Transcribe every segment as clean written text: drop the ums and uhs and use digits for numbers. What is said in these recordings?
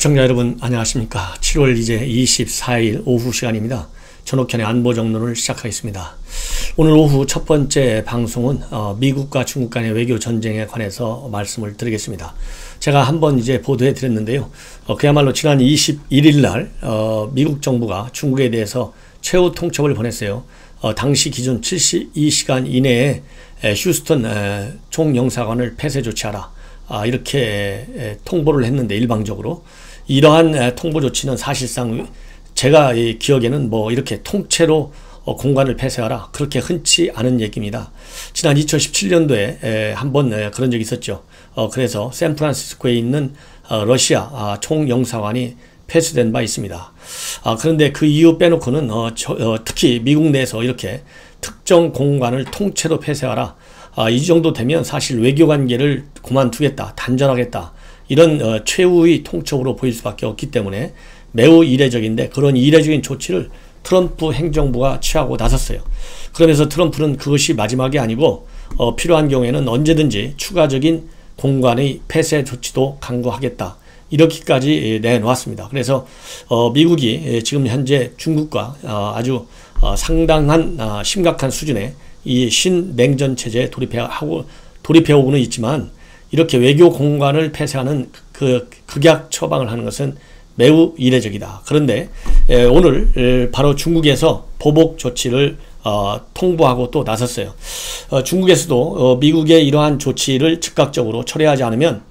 시청자 여러분 안녕하십니까. 7월 이제 24일 오후 시간입니다. 전옥현의 안보정론을 시작하겠습니다. 오늘 오후 첫 번째 방송은 미국과 중국 간의 외교 전쟁에 관해서 말씀을 드리겠습니다. 제가 한번 이제 보도해 드렸는데요. 그야말로 지난 21일 날 미국 정부가 중국에 대해서 최후 통첩을 보냈어요. 당시 기준 72시간 이내에 휴스턴 총영사관을 폐쇄 조치하라. 이렇게 통보를 했는데 일방적으로 이러한 통보 조치는 사실상 제가 기억에는 뭐 이렇게 통째로 공간을 폐쇄하라 그렇게 흔치 않은 얘기입니다. 지난 2017년도에 한번 그런 적이 있었죠. 그래서 샌프란시스코에 있는 러시아 총영사관이 폐쇄된 바 있습니다. 그런데 그 이유 빼놓고는 특히 미국 내에서 이렇게 특정 공간을 통째로 폐쇄하라. 이 정도 되면 사실 외교관계를 그만두겠다, 단절하겠다 이런 최후의 통첩으로 보일 수밖에 없기 때문에 매우 이례적인데 그런 이례적인 조치를 트럼프 행정부가 취하고 나섰어요. 그러면서 트럼프는 그것이 마지막이 아니고 필요한 경우에는 언제든지 추가적인 공간의 폐쇄 조치도 강구하겠다 이렇게까지 내놓았습니다. 그래서 미국이 지금 현재 중국과 아주 상당한 심각한 수준의 이 신냉전 체제에 돌입해오고는 있지만 이렇게 외교 공간을 폐쇄하는 그 극약 처방을 하는 것은 매우 이례적이다. 그런데 오늘 바로 중국에서 보복 조치를 통보하고 또 나섰어요. 중국에서도 미국의 이러한 조치를 즉각적으로 철회하지 않으면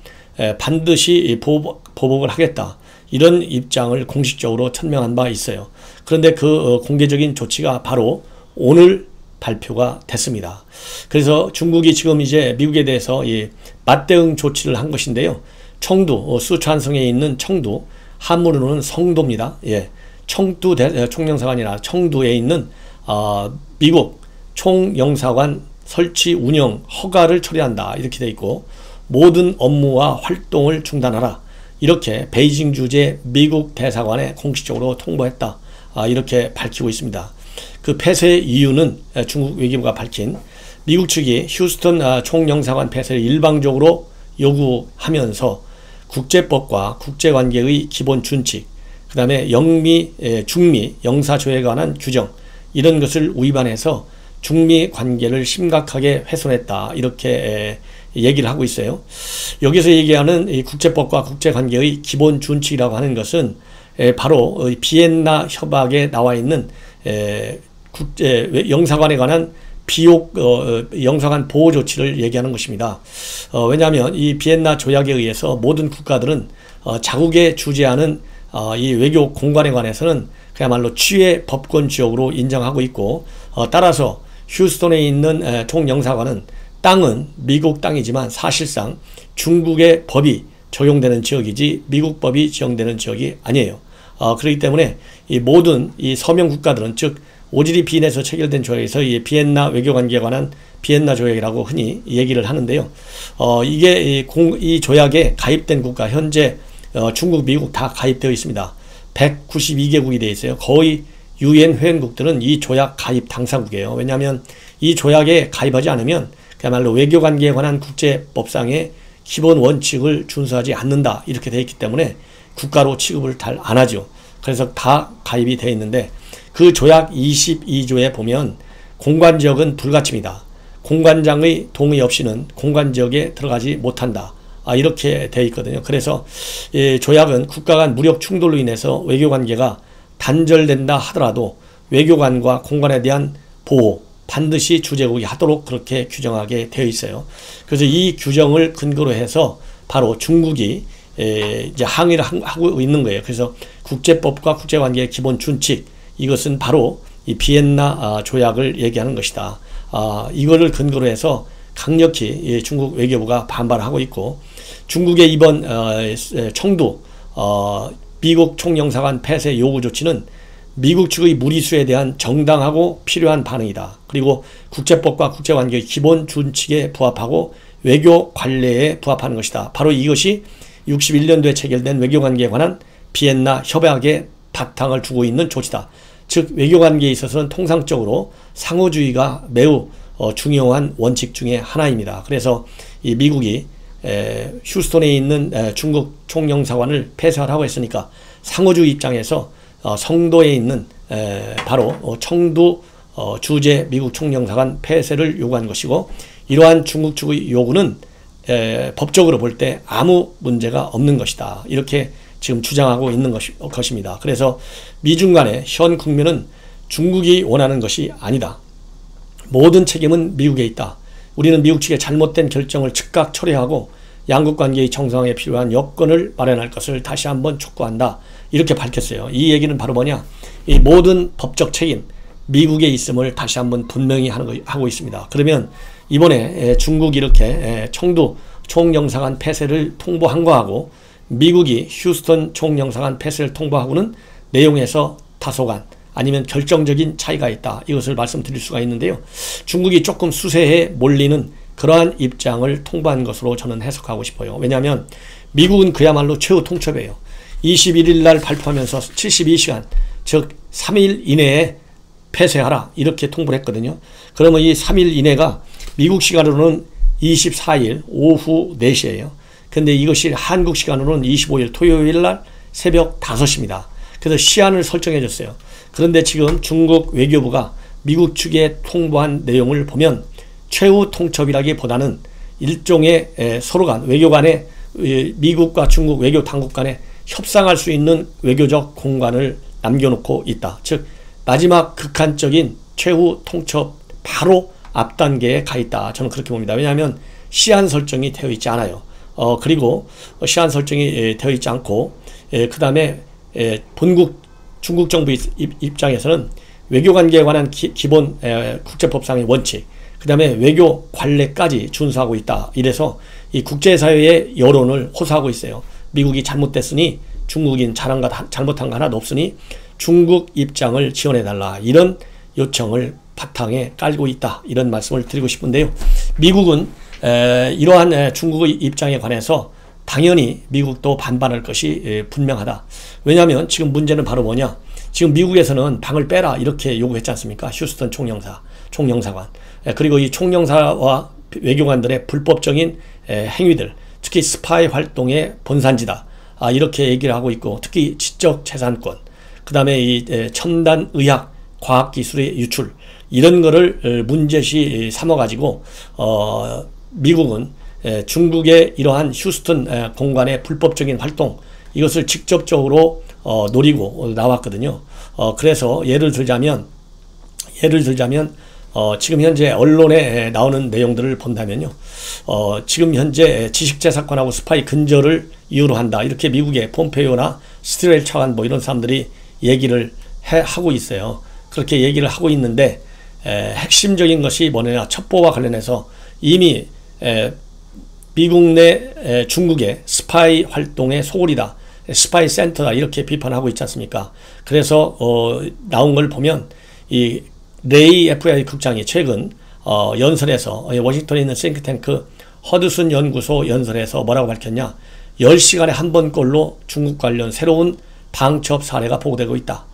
반드시 보복을 하겠다. 이런 입장을 공식적으로 천명한 바 있어요. 그런데 그 공개적인 조치가 바로 오늘 발표가 됐습니다. 그래서 중국이 지금 이제 미국에 대해서 맞대응 조치를 한 것인데요. 청두, 수촨성에 있는 청두, 한문으로는 성도입니다. 청두 총영사관이 아니라 청두에 있는 미국 총영사관 설치 운영 허가를 처리한다 이렇게 돼 있고 모든 업무와 활동을 중단하라 이렇게 베이징 주재 미국 대사관에 공식적으로 통보했다 이렇게 밝히고 있습니다. 그 폐쇄 이유는 중국 외교부가 밝힌 미국 측이 휴스턴 총영사관 폐쇄를 일방적으로 요구하면서 국제법과 국제관계의 기본 준칙, 그 다음에 영미, 중미 영사조회에 관한 규정 이런 것을 위반해서 중미 관계를 심각하게 훼손했다 이렇게 얘기를 하고 있어요. 여기서 얘기하는 이 국제법과 국제관계의 기본 준칙이라고 하는 것은 바로 비엔나 협약에 나와 있는 국제 영사관에 관한 비옥 영사관 보호 조치를 얘기하는 것입니다. 왜냐하면 이 비엔나 조약에 의해서 모든 국가들은 자국에 주재하는 이 외교 공간에 관해서는 그야말로 취해 법권 지역으로 인정하고 있고 따라서 휴스턴에 있는 총영사관은 땅은 미국 땅이지만 사실상 중국의 법이 적용되는 지역이지 미국 법이 적용되는 지역이 아니에요. 그렇기 때문에 이 모든 이 서명 국가들은 즉 오지리 비엔에서 체결된 조약에서 이 비엔나 외교관계에 관한 비엔나 조약이라고 흔히 얘기를 하는데요. 이게 이 조약에 가입된 국가 현재 중국, 미국 다 가입되어 있습니다. 192개국이 되어 있어요. 거의 유엔 회원국들은 이 조약 가입 당사국이에요. 왜냐하면 이 조약에 가입하지 않으면 그야말로 외교관계에 관한 국제법상의 기본 원칙을 준수하지 않는다 이렇게 되어 있기 때문에 국가로 취급을 잘 안 하죠. 그래서 다 가입이 되어 있는데 그 조약 22조에 보면 공관지역은 불가침이다. 공관장의 동의 없이는 공관지역에 들어가지 못한다. 이렇게 되어 있거든요. 그래서 조약은 국가 간 무력 충돌로 인해서 외교관계가 단절된다 하더라도 외교관과 공관에 대한 보호 반드시 주재국이 하도록 그렇게 규정하게 되어 있어요. 그래서 이 규정을 근거로 해서 바로 중국이 이제 항의를 하고 있는 거예요. 그래서 국제법과 국제관계의 기본 준칙 이것은 바로 이 비엔나 조약을 얘기하는 것이다. 이거를 근거로 해서 강력히 중국 외교부가 반발하고 있고 중국의 이번 청두 미국 총영사관 폐쇄 요구 조치는 미국 측의 무리수에 대한 정당하고 필요한 반응이다. 그리고 국제법과 국제관계의 기본 준칙에 부합하고 외교 관례에 부합하는 것이다. 바로 이것이 61년도에 체결된 외교관계에 관한 비엔나 협약에 바탕을 두고 있는 조치다. 즉 외교관계에 있어서는 통상적으로 상호주의가 매우 중요한 원칙 중에 하나입니다. 그래서 이 미국이 휴스턴에 있는 중국 총영사관을 폐쇄하라고 했으니까 상호주 입장에서 성도에 있는 바로 청두 주재 미국 총영사관 폐쇄를 요구한 것이고, 이러한 중국 측의 요구는 법적으로 볼 때 아무 문제가 없는 것이다, 이렇게 지금 주장하고 있는 것입니다. 그래서 미중 간의 현 국면은 중국이 원하는 것이 아니다. 모든 책임은 미국에 있다. 우리는 미국 측의 잘못된 결정을 즉각 처리하고 양국 관계의 정상화에 필요한 여건을 마련할 것을 다시 한번 촉구한다, 이렇게 밝혔어요. 이 얘기는 바로 뭐냐, 이 모든 법적 책임 미국에 있음을 다시 한번 분명히 하고 있습니다. 그러면 이번에 중국이 이렇게 청두 총영사관 폐쇄를 통보한 거하고 미국이 휴스턴 총영사관 폐쇄를 통보하고는 내용에서 다소간 아니면 결정적인 차이가 있다, 이것을 말씀드릴 수가 있는데요. 중국이 조금 수세에 몰리는 그러한 입장을 통보한 것으로 저는 해석하고 싶어요. 왜냐하면 미국은 그야말로 최후 통첩이에요. 21일 날 발표하면서 72시간, 즉 3일 이내에 폐쇄하라, 이렇게 통보를 했거든요. 그러면 이 3일 이내가 미국 시간으로는 24일 오후 4시예요. 근데 이것이 한국 시간으로는 25일 토요일 날 새벽 5시입니다. 그래서 시한을 설정해 줬어요. 그런데 지금 중국 외교부가 미국 측에 통보한 내용을 보면 최후 통첩이라기보다는 일종의 서로 간 외교 간에 미국과 중국 외교 당국 간에 협상할 수 있는 외교적 공간을 남겨놓고 있다. 즉 마지막 극한적인 최후 통첩 바로 앞 단계에 가 있다, 저는 그렇게 봅니다. 왜냐하면 시한 설정이 되어 있지 않아요. 그리고 시한 설정이 되어 있지 않고, 그 다음에 본국 중국 정부 입장에서는 외교관계에 관한 기본 국제법상의 원칙, 그 다음에 외교 관례까지 준수하고 있다, 이래서 이 국제사회의 여론을 호소하고 있어요. 미국이 잘못됐으니 중국인 잘못한 거 하나도 없으니 중국 입장을 지원해달라, 이런 요청을 바탕에 깔고 있다, 이런 말씀을 드리고 싶은데요. 미국은 이러한 중국의 입장에 관해서 당연히 미국도 반발할 것이 분명하다. 왜냐하면 지금 문제는 바로 뭐냐, 지금 미국에서는 방을 빼라, 이렇게 요구했지 않습니까? 휴스턴 총영사관. 그리고 이 총영사와 외교관들의 불법적인 행위들, 특히 스파이 활동의 본산지다, 이렇게 얘기를 하고 있고, 특히 지적재산권, 그 다음에 이 첨단 의학 과학기술의 유출, 이런 거를 문제시 삼아가지고 미국은 중국의 이러한 휴스턴 공간의 불법적인 활동, 이것을 직접적으로 노리고 나왔거든요. 그래서 예를 들자면 지금 현재 언론에 나오는 내용들을 본다면요, 지금 현재 지식재산권하고 스파이 근절을 이유로 한다, 이렇게 미국의 폼페이오나 스티렐 차관 이런 사람들이 얘기를 하고 있어요. 그렇게 얘기를 하고 있는데, 핵심적인 것이 뭐냐, 첩보와 관련해서 이미 미국 내 중국의 스파이 활동의 소홀이다, 스파이 센터다, 이렇게 비판하고 있지 않습니까? 그래서 나온 걸 보면 이 레이 FBI 국장이 최근 연설에서, 워싱턴에 있는 싱크탱크 허드슨 연구소 연설에서 뭐라고 밝혔냐, 10시간에 한 번꼴로 중국 관련 새로운 방첩 사례가 보고되고 있다.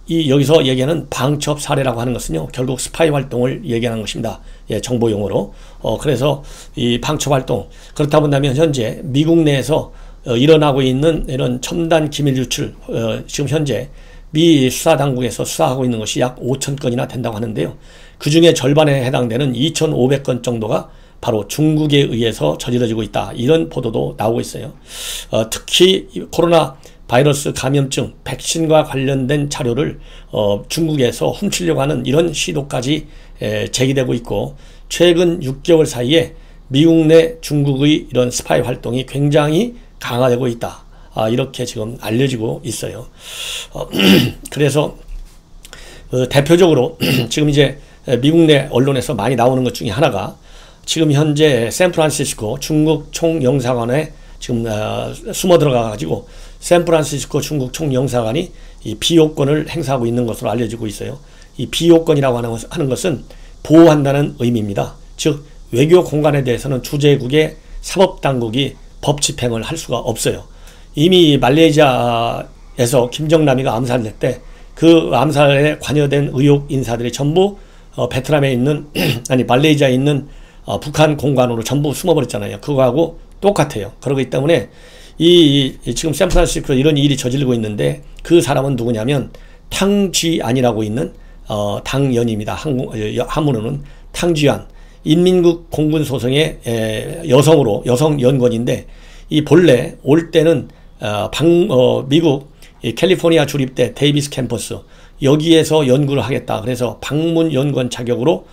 여기서 얘기하는 방첩 사례라고 하는 것은요, 결국 스파이 활동을 얘기하는 것입니다. 정보 용어로. 그래서 이 방첩 활동, 그렇다 본다면 현재 미국 내에서 일어나고 있는 이런 첨단 기밀 유출, 지금 현재 미 수사 당국에서 수사하고 있는 것이 약 5,000건이나 된다고 하는데요. 그 중에 절반에 해당되는 2,500건 정도가 바로 중국에 의해서 저지러지고 있다, 이런 보도도 나오고 있어요. 특히 코로나 바이러스 감염증 백신과 관련된 자료를 중국에서 훔치려고 하는 이런 시도까지 제기되고 있고, 최근 6개월 사이에 미국 내 중국의 이런 스파이 활동이 굉장히 강화되고 있다, 이렇게 지금 알려지고 있어요. 그래서 대표적으로 지금 이제 미국 내 언론에서 많이 나오는 것 중에 하나가, 지금 현재 샌프란시스코 중국 총영사관에 지금 숨어 들어가 가지고 샌프란시스코 중국 총영사관이 이 비호권을 행사하고 있는 것으로 알려지고 있어요. 이 비호권이라고 하는 것은 보호한다는 의미입니다. 즉 외교 공간에 대해서는 주재국의 사법당국이 법 집행을 할 수가 없어요. 이미 말레이시아에서 김정남이가 암살될 때 그 암살에 관여된 의혹 인사들이 전부 베트남에 있는 말레이시아에 있는 북한 공관으로 전부 숨어버렸잖아요. 그거하고 똑같아요. 그러기 때문에 지금 샌프란시스코에 이런 일이 저지르고 있는데 그 사람은 누구냐면 탕쥐안이라고 있는 당연입니다. 한문으로는 탕쥐안, 인민국 공군 소속의 여성 연구원인데 이 본래 올 때는 미국 캘리포니아 주립대 데이비스 캠퍼스 여기에서 연구를 하겠다. 그래서 방문 연구원 자격으로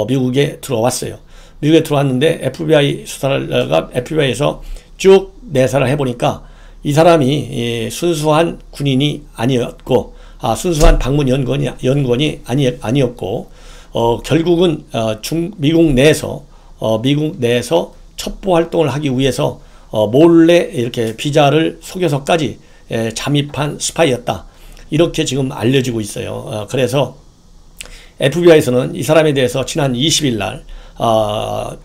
미국에 들어왔어요. 미국에 들어왔는데 FBI에서 쭉 내사를 해보니까 이 사람이 순수한 군인이 아니었고, 순수한 방문 연구원이 아니었고, 결국은 미국 내에서 첩보 활동을 하기 위해서 몰래 이렇게 비자를 속여서까지 잠입한 스파이였다. 이렇게 지금 알려지고 있어요. 그래서 FBI에서는 이 사람에 대해서 지난 20일 날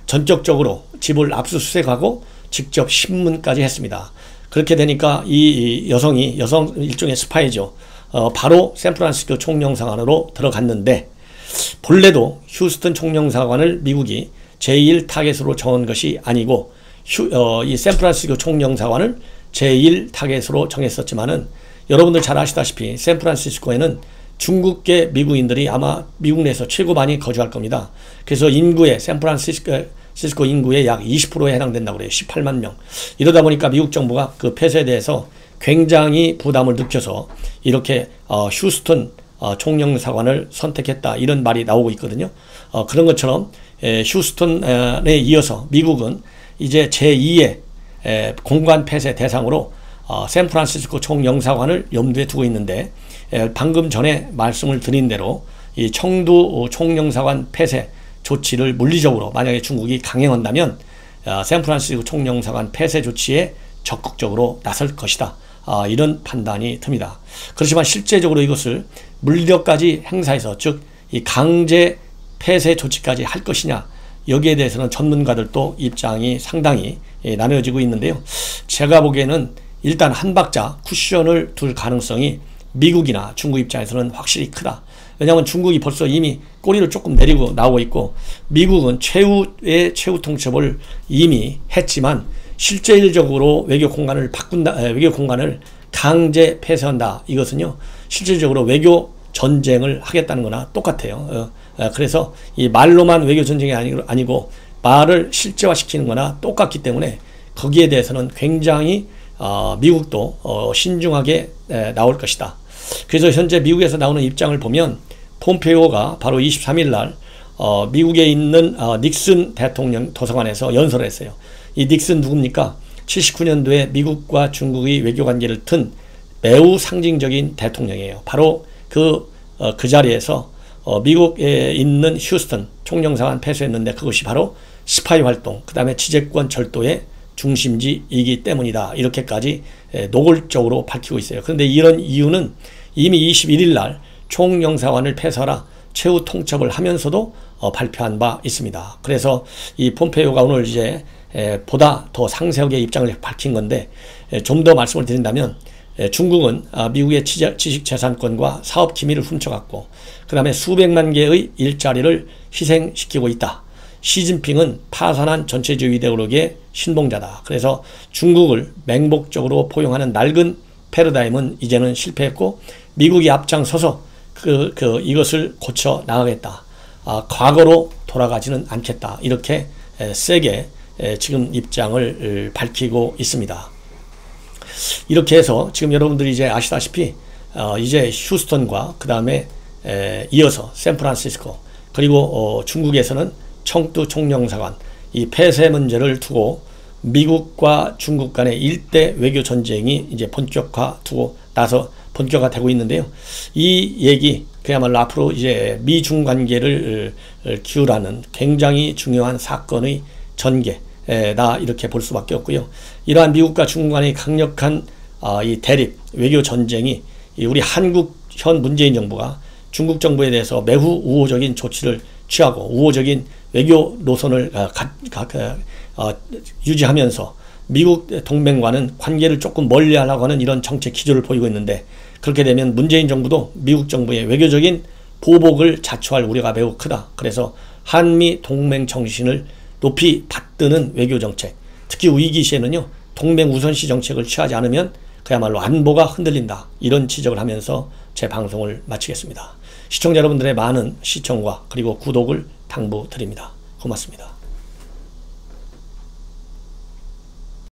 전격적으로 집을 압수수색하고 직접 신문까지 했습니다. 그렇게 되니까 이 여성 일종의 스파이죠. 바로 샌프란시스코 총영사관으로 들어갔는데 본래도 휴스턴 총영사관을 미국이 제1 타겟으로 정한 것이 아니고 이 샌프란시스코 총영사관을 제1 타겟으로 정했었지만은 여러분들 잘 아시다시피 샌프란시스코에는 중국계 미국인들이 아마 미국 내에서 최고 많이 거주할 겁니다. 그래서 샌프란시스코 인구의 약 20%에 해당된다고 그래요. 18만 명. 이러다 보니까 미국 정부가 그 폐쇄에 대해서 굉장히 부담을 느껴서 이렇게 휴스턴 총영사관을 선택했다. 이런 말이 나오고 있거든요. 그런 것처럼 휴스턴에 이어서 미국은 이제 제2의 공관 폐쇄 대상으로 샌프란시스코 총영사관을 염두에 두고 있는데 방금 전에 말씀을 드린 대로 이 청두 총영사관 폐쇄 조치를 물리적으로 만약에 중국이 강행한다면 샌프란시스코 총영사관 폐쇄 조치에 적극적으로 나설 것이다. 이런 판단이 듭니다. 그렇지만 실제적으로 이것을 물리력까지 행사해서 즉 이 강제 폐쇄 조치까지 할 것이냐 여기에 대해서는 전문가들도 입장이 상당히 나뉘어지고 있는데요. 제가 보기에는 일단 한 박자 쿠션을 둘 가능성이 미국이나 중국 입장에서는 확실히 크다. 왜냐하면 중국이 벌써 이미 꼬리를 조금 내리고 나오고 있고 미국은 최후의 최후 통첩을 이미 했지만 실질적으로 외교 공간을 강제 폐쇄한다. 이것은요 실질적으로 외교 전쟁을 하겠다는 거나 똑같아요. 그래서 이 말로만 외교 전쟁이 아니고 말을 실제화시키는 거나 똑같기 때문에 거기에 대해서는 굉장히 미국도 신중하게 나올 것이다. 그래서 현재 미국에서 나오는 입장을 보면 폼페이오가 바로 23일 날 미국에 있는 닉슨 대통령 도서관에서 연설을 했어요. 이 닉슨 누굽니까? 79년도에 미국과 중국의 외교관계를 튼 매우 상징적인 대통령이에요. 바로 그 자리에서 미국에 있는 휴스턴 총영사관 폐쇄했는데 그것이 바로 스파이 활동, 그 다음에 지재권 절도의 중심지이기 때문이다. 이렇게까지 노골적으로 밝히고 있어요. 그런데 이런 이유는 이미 21일 날 총영사관을 폐쇄하라 최후 통첩을 하면서도 발표한 바 있습니다. 그래서 이 폼페이오가 오늘 이제 보다 더 상세하게 입장을 밝힌 건데 좀 더 말씀을 드린다면 중국은 미국의 지식재산권과 사업 기밀을 훔쳐갔고 그 다음에 수백만 개의 일자리를 희생시키고 있다. 시진핑은 파산한 전체주의 이데올로기의 신봉자다. 그래서 중국을 맹목적으로 포용하는 낡은 패러다임은 이제는 실패했고 미국이 앞장서서 이것을 고쳐 나가겠다. 과거로 돌아가지는 않겠다. 이렇게 세게 지금 입장을 밝히고 있습니다. 이렇게 해서 지금 여러분들이 이제 아시다시피 이제 휴스턴과 그 다음에 이어서 샌프란시스코 그리고 중국에서는 청두 총영사관 이 폐쇄 문제를 두고 미국과 중국 간의 일대 외교 전쟁이 이제 본격화되고 있는데요. 이 얘기 그야말로 앞으로 이제 미중 관계를 기울하는 굉장히 중요한 사건의 전개다 이렇게 볼 수밖에 없고요. 이러한 미국과 중국 간의 강력한 이 대립 외교 전쟁이 우리 한국 현 문재인 정부가 중국 정부에 대해서 매우 우호적인 조치를 취하고 우호적인 외교 노선을 유지하면서 미국 동맹과는 관계를 조금 멀리하려고 하는 이런 정책 기조를 보이고 있는데 그렇게 되면 문재인 정부도 미국 정부의 외교적인 보복을 자초할 우려가 매우 크다. 그래서 한미 동맹 정신을 높이 받드는 외교 정책, 특히 위기 시에는요 동맹 우선시 정책을 취하지 않으면 그야말로 안보가 흔들린다, 이런 지적을 하면서 제 방송을 마치겠습니다. 시청자 여러분들의 많은 시청과 그리고 구독을 당부드립니다. 고맙습니다.